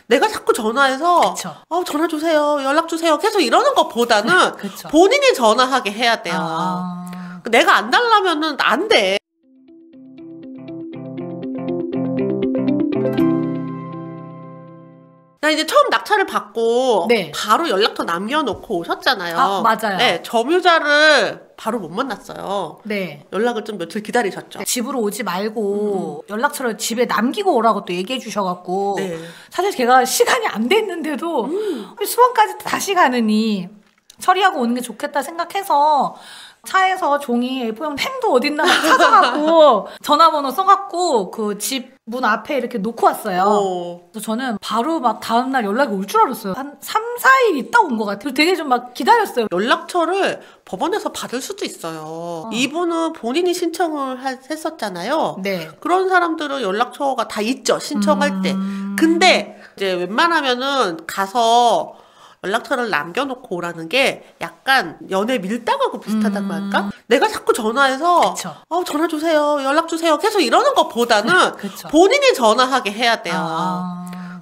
내가 자꾸 전화해서 그쵸. 전화 주세요, 연락 주세요 계속 이러는 것보다는 그쵸. 본인이 전화하게 해야 돼요. 내가 안 달라면은 안 돼. 나 이제 처음 낙찰을 받고 네. 바로 연락처 남겨놓고 오셨잖아요. 맞아요. 네, 점유자를 바로 못 만났어요. 네. 연락을 좀 며칠 기다리셨죠. 집으로 오지 말고 연락처를 집에 남기고 오라고 또 얘기해 주셔갖고 네. 사실 제가 시간이 안 됐는데도 수원까지 다시 가느니 처리하고 오는 게 좋겠다 생각해서 차에서 종이 A4용 펜도 어딨나 찾아갖고 전화번호 써갖고 그 집 문 앞에 이렇게 놓고 왔어요. 그래서 저는 바로 막 다음날 연락이 올 줄 알았어요. 한 3, 4일 있다 온 것 같아요. 되게 좀 막 기다렸어요. 연락처를 법원에서 받을 수도 있어요. 이분은 본인이 신청을 했었잖아요. 네. 그런 사람들은 연락처가 다 있죠. 신청할 때. 근데 이제 웬만하면은 가서 연락처를 남겨놓고 오라는 게 약간 연애 밀당하고 비슷하다고 할까? 내가 자꾸 전화해서 그쵸. 전화 주세요, 연락 주세요 계속 이러는 것보다는 그쵸. 본인이 전화하게 해야 돼요.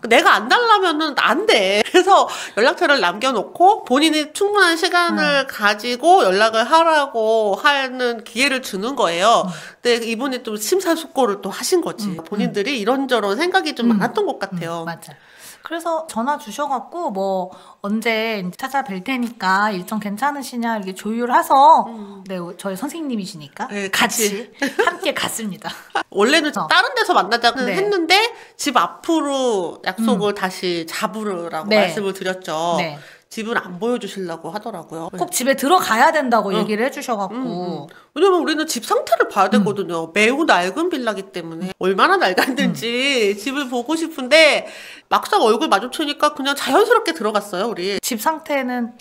내가 안 달라면은 안 돼. 그래서 연락처를 남겨놓고 본인이 충분한 시간을 가지고 연락을 하라고 하는 기회를 주는 거예요. 근데 이분이 또 심사숙고를 또 하신 거지. 본인들이 이런저런 생각이 좀 많았던 것 같아요. 맞아. 그래서 전화 주셔갖고 뭐 언제 찾아뵐 테니까 일정 괜찮으시냐 이렇게 조율해서 네, 저희 선생님이시니까 네, 같이 함께 갔습니다. 원래는 다른 데서 만나자고 네. 했는데 집 앞으로 약속을 다시 잡으라고 네. 말씀을 드렸죠. 네. 집을 안 보여주시려고 하더라고요. 꼭 집에 들어가야 된다고 얘기를 해주셔갖고 왜냐면 우리는 집 상태를 봐야 되거든요. 매우 낡은 빌라기 때문에 얼마나 낡았는지 집을 보고 싶은데 막상 얼굴 마주치니까 그냥 자연스럽게 들어갔어요, 우리. 집 상태는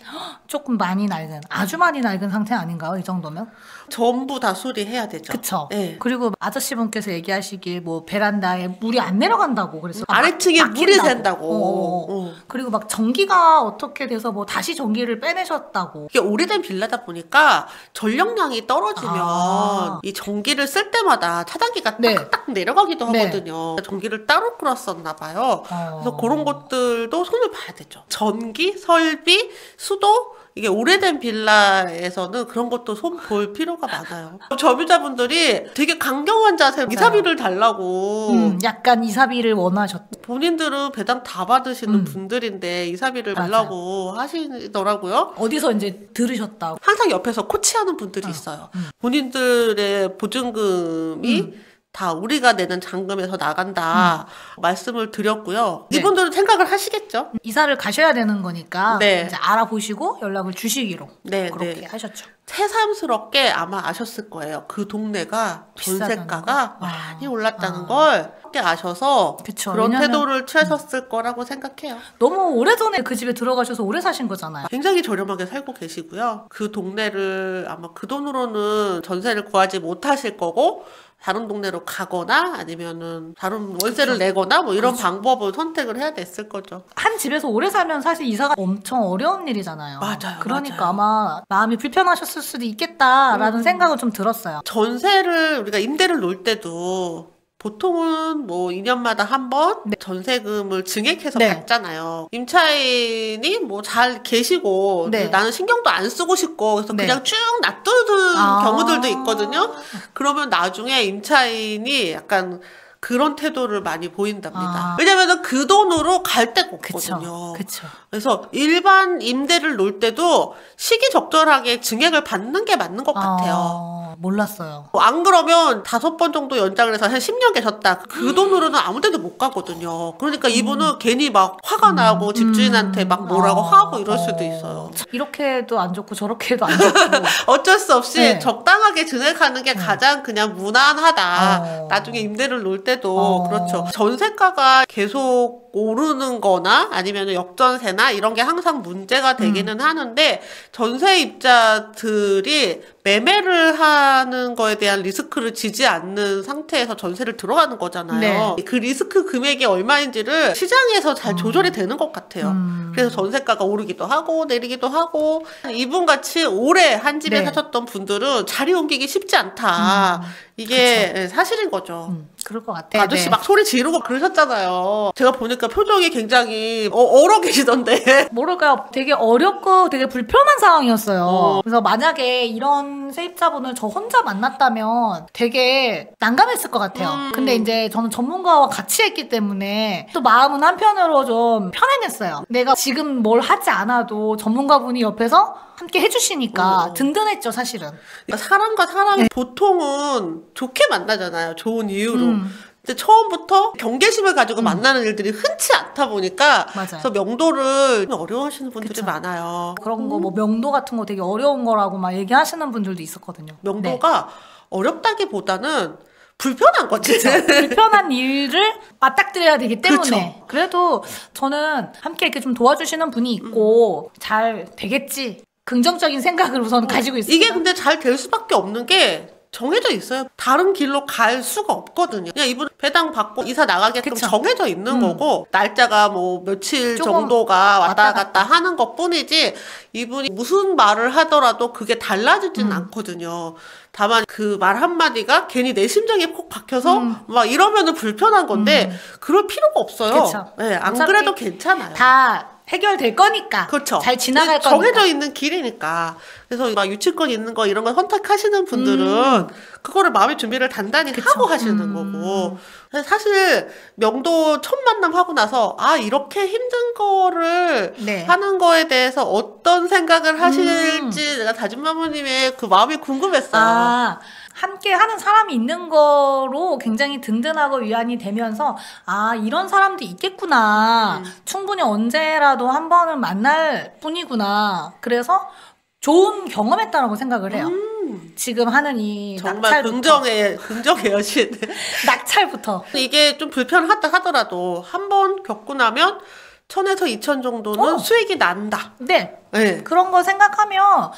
조금 많이 낡은, 아주 많이 낡은 상태 아닌가요? 이 정도면? 전부 다 수리해야 되죠. 그쵸. 네. 그리고 아저씨분께서 얘기하시길 뭐 베란다에 물이 안 내려간다고 그래서 아래층에 물이 막힌다고. 샌다고. 그리고 막 전기가 어떻게 돼서 뭐 다시 전기를 빼내셨다고. 이게 오래된 빌라다 보니까 전력량이 떨어지면 이 전기를 쓸 때마다 차단기가 네. 딱딱 내려가기도 네. 하거든요. 전기를 따로 끌었었나 봐요. 그래서 그런 것들도 손을 봐야 되죠. 전기, 설비, 수도, 이게 오래된 빌라에서는 그런 것도 손 볼 필요가 많아요. 점유자분들이 되게 강경한 자세로 이사비를 달라고. 약간 이사비를 원하셨죠. 본인들은 배당 다 받으시는 분들인데 이사비를 달라고 하시더라고요. 어디서 이제 들으셨다고. 항상 옆에서 코치하는 분들이 있어요. 본인들의 보증금이 다 우리가 내는 잔금에서 나간다 말씀을 드렸고요. 네. 이분들은 생각을 하시겠죠. 이사를 가셔야 되는 거니까 네. 이제 알아보시고 연락을 주시기로 네, 그렇게 네. 하셨죠. 새삼스럽게 아마 아셨을 거예요. 그 동네가 전세가가 거? 많이 올랐다는 걸 함께 아셔서 그쵸. 그런 왜냐면, 태도를 취하셨을 거라고 생각해요. 너무 오래전에 그 집에 들어가셔서 오래 사신 거잖아요. 굉장히 저렴하게 살고 계시고요. 그 동네를 아마 그 돈으로는 전세를 구하지 못하실 거고 다른 동네로 가거나 아니면은 다른 월세를 내거나 뭐 이런 방법을 선택을 해야 됐을 거죠. 한 집에서 오래 살면 사실 이사가 엄청 어려운 일이잖아요. 맞아요, 그러니까 맞아요. 아마 마음이 불편하셨을 수도 있겠다라는 생각은 좀 들었어요. 전세를 우리가 임대를 놓을 때도 보통은 뭐 2년마다 한 번 전세금을 증액해서 네. 받잖아요. 임차인이 뭐 잘 계시고 네. 나는 신경도 안 쓰고 싶고 그래서 네. 그냥 쭉 놔두는 경우들도 있거든요. 그러면 나중에 임차인이 약간 그런 태도를 많이 보인답니다. 왜냐면은 그 돈으로 갈 데가 없거든요. 그쵸. 그래서 일반 임대를 놓을 때도 시기적절하게 증액을 받는 게 맞는 것 같아요. 몰랐어요. 안 그러면 5번 정도 연장을 해서 한 10년 계셨다. 그 돈으로는 아무 데도 못 가거든요. 그러니까 이분은 괜히 막 화가 나고 집주인한테 막 뭐라고 하고 이럴 수도 있어요. 이렇게도 안 좋고 저렇게도 안 좋고. 어쩔 수 없이 네. 적당하게 증액하는 게 가장 그냥 무난하다. 나중에 임대를 놓을 때도 그렇죠. 전세가가 계속 오르는 거나 아니면 역전세나 이런 게 항상 문제가 되기는 하는데 전세입자들이 매매를 하는 거에 대한 리스크를 지지 않는 상태에서 전세를 들어가는 거잖아요. 네. 그 리스크 금액이 얼마인지를 시장에서 잘 조절이 되는 것 같아요. 그래서 전세가가 오르기도 하고 내리기도 하고 이분같이 오래 한 집에 네. 사셨던 분들은 자리 옮기기 쉽지 않다. 이게 예, 사실인 거죠. 그럴 것 같아요. 아저씨 막 소리 지르고 그러셨잖아요. 제가 보니까 표정이 굉장히 얼어 계시던데. 모를까요? 되게 어렵고 되게 불편한 상황이었어요. 그래서 만약에 이런 세입자분을 저 혼자 만났다면 되게 난감했을 것 같아요. 근데 이제 저는 전문가와 같이 했기 때문에 또 마음은 한편으로 좀 편안했어요. 내가 지금 뭘 하지 않아도 전문가분이 옆에서 함께 해주시니까 든든했죠, 사실은. 그러니까 사람과 사람이 보통은 좋게 만나잖아요. 좋은 이유로. 근데 처음부터 경계심을 가지고 만나는 일들이 흔치 않다 보니까 맞아요. 그래서 명도를 어려워하시는 분들이 그쵸. 많아요. 그런 거 뭐 명도 같은 거 되게 어려운 거라고 막 얘기하시는 분들도 있었거든요. 명도가 어렵다기보다는 불편한 거지. 불편한 일을 맞닥뜨려야 되기 때문에. 그쵸. 그래도 저는 함께 이렇게 좀 도와주시는 분이 있고 잘 되겠지. 긍정적인 생각을 우선 가지고 있습니다. 이게 근데 잘 될 수밖에 없는 게 정해져 있어요. 다른 길로 갈 수가 없거든요. 그냥 이분 배당 받고 이사 나가게끔 그쵸. 정해져 있는 거고 날짜가 뭐 며칠 조금 정도가 왔다 왔다 갔다 하는 것 뿐이지 이분이 무슨 말을 하더라도 그게 달라지진 않거든요. 다만 그 말 한마디가 괜히 내 심장에 콕 박혀서 막 이러면은 불편한 건데 그럴 필요가 없어요. 그쵸. 네, 안 어차피 그래도 괜찮아요. 다 해결될 거니까. 그렇죠. 잘 지나갈 거니까. 정해져 있는 길이니까. 그래서 막 유치권 있는 거 이런 거 선택하시는 분들은 그거를 마음의 준비를 단단히 하고 하시는 거고. 사실 명도 첫 만남 하고 나서 아 이렇게 힘든 거를 네. 하는 거에 대해서 어떤 생각을 하실지 내가 다진마무님의 그 마음이 궁금했어요. 아, 함께 하는 사람이 있는 거로 굉장히 든든하고 위안이 되면서 아 이런 사람도 있겠구나. 충분히 언제라도 한 번은 만날 뿐이구나. 그래서 좋은 경험했다라고 생각을 해요. 지금 하는 이 정말 낙찰부터. 긍정의 여신. 낙찰부터. 이게 좀 불편하다 하더라도 한 번 겪고 나면 1000에서 2000 정도는 수익이 난다. 네. 네. 그런 거 생각하면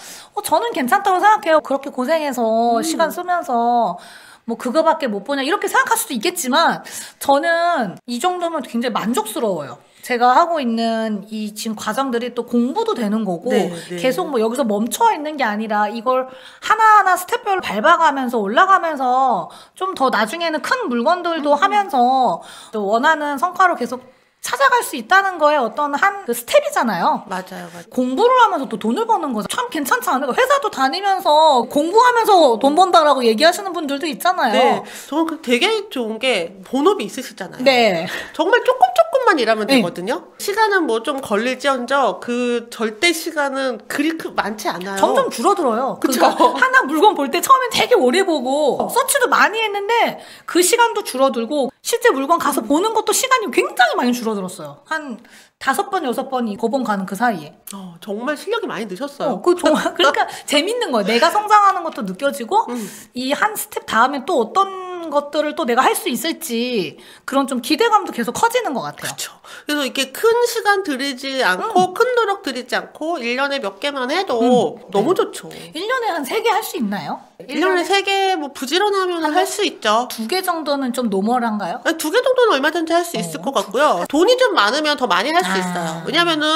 저는 괜찮다고 생각해요. 그렇게 고생해서 시간 쓰면서 뭐 그거밖에 못 보냐 이렇게 생각할 수도 있겠지만 저는 이 정도면 굉장히 만족스러워요. 제가 하고 있는 이 지금 과정들이 또 공부도 되는 거고 네, 네. 계속 뭐 여기서 멈춰 있는 게 아니라 이걸 하나하나 스텝별로 밟아가면서 올라가면서 좀 더 나중에는 큰 물건들도 하면서 또 원하는 성과로 계속 찾아갈 수 있다는 거에 어떤 한 그 스텝이잖아요. 맞아요. 공부를 하면서 또 돈을 버는 거죠. 참 괜찮지 않을까? 회사도 다니면서 공부하면서 돈 번다라고 얘기하시는 분들도 있잖아요. 네. 저는 되게 좋은 게 본업이 있으시잖아요. 네. 정말 조금만 일하면 되거든요. 시간은 뭐 좀 걸릴지언정 그 절대 시간은 그리 많지 않아요. 점점 줄어들어요. 그쵸? 그러니까 하나 물건 볼 때 처음엔 되게 오래 보고 서치도 많이 했는데 그 시간도 줄어들고 실제 물건 가서 보는 것도 시간이 굉장히 많이 줄어들었어요. 한 5번, 6번이 거본 가는 그 사이에. 정말 실력이 많이 느셨어요. 그러니까 재밌는 거예요. 내가 성장하는 것도 느껴지고 이 한 스텝 다음에 또 어떤 것들을 또 내가 할 수 있을지 그런 좀 기대감도 계속 커지는 것 같아요. 그렇죠. 그래서 이렇게 큰 시간 들이지 않고 큰 노력 들이지 않고 1년에 몇 개만 해도 너무 좋죠. 1년에 한 3개 할 수 있나요? 1년에 3개 뭐 부지런하면 할 수 있죠. 2개 정도는 좀 노멀한가요? 2개 정도는 얼마든지 할 수 있을 것 같고요. 돈이 좀 많으면 더 많이 할 수 있어요. 왜냐면은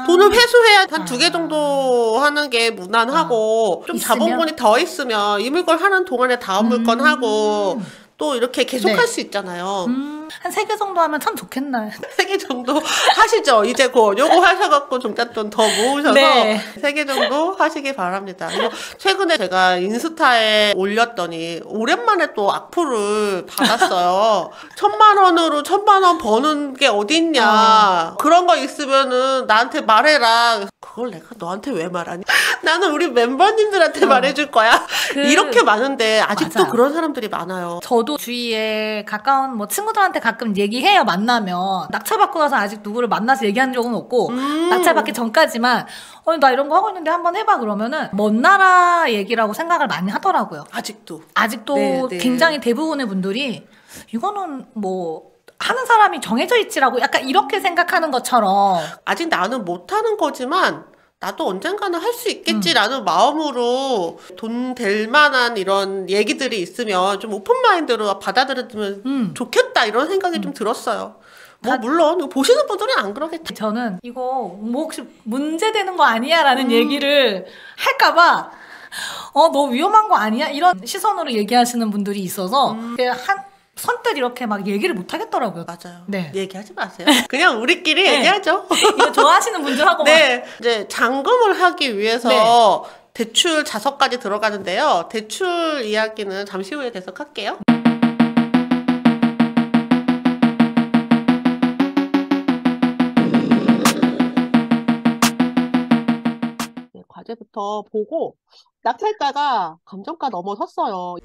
돈을 회수해야 한 2개 정도 하는 게 무난하고 좀 있으면? 자본금이 더 있으면 이 물건 하는 동안에 다음 물건 하고 또 이렇게 계속 할 수 있잖아요. 한 3개 정도 하면 참 좋겠나요? 3개 정도 하시죠. 이제 곧 요거 하셔갖고 종잣돈 더 모으셔서 네. 3개 정도 하시기 바랍니다. 그리고 최근에 제가 인스타에 올렸더니 오랜만에 또 악플을 받았어요. 1000만 원으로 1000만 원 버는 게 어딨냐. 그런 거 있으면은 나한테 말해라. 그걸 내가 너한테 왜 말하니? 나는 우리 멤버님들한테 말해줄 거야. 이렇게 많은데 아직도 맞아요. 그런 사람들이 많아요. 저도 주위에 가까운 뭐 친구들한테 가끔 얘기해요. 만나면 낙찰받고 나서 아직 누구를 만나서 얘기한 적은 없고 낙찰받기 전까지만 나 이런 거 하고 있는데 한번 해봐 그러면은 먼 나라 얘기라고 생각을 많이 하더라고요. 아직도 아직도 네. 굉장히 대부분의 분들이 이거는 뭐 하는 사람이 정해져 있지라고 약간 이렇게 생각하는 것처럼 아직 나는 못하는 거지만 나도 언젠가는 할 수 있겠지라는 마음으로 돈 될 만한 이런 얘기들이 있으면 좀 오픈마인드로 받아들여주면 좋겠다 이런 생각이 좀 들었어요. 뭐 물론 이거 보시는 분들은 안 그러겠지. 저는 이거 뭐 혹시 문제되는 거 아니야? 라는 얘기를 할까봐 너 위험한 거 아니야? 이런 시선으로 얘기하시는 분들이 있어서 한 선뜻 이렇게 막 얘기를 못 하겠더라고요. 맞아요. 네. 얘기하지 마세요. 그냥 우리끼리 네. 얘기하죠. 이거 좋아하시는 분들하고 네. 이제 잔금을 하기 위해서 네. 대출 자석까지 들어가는데요. 대출 이야기는 잠시 후에 계속할게요. 네, 과제부터 보고 낙찰가가 감정가 넘어섰어요.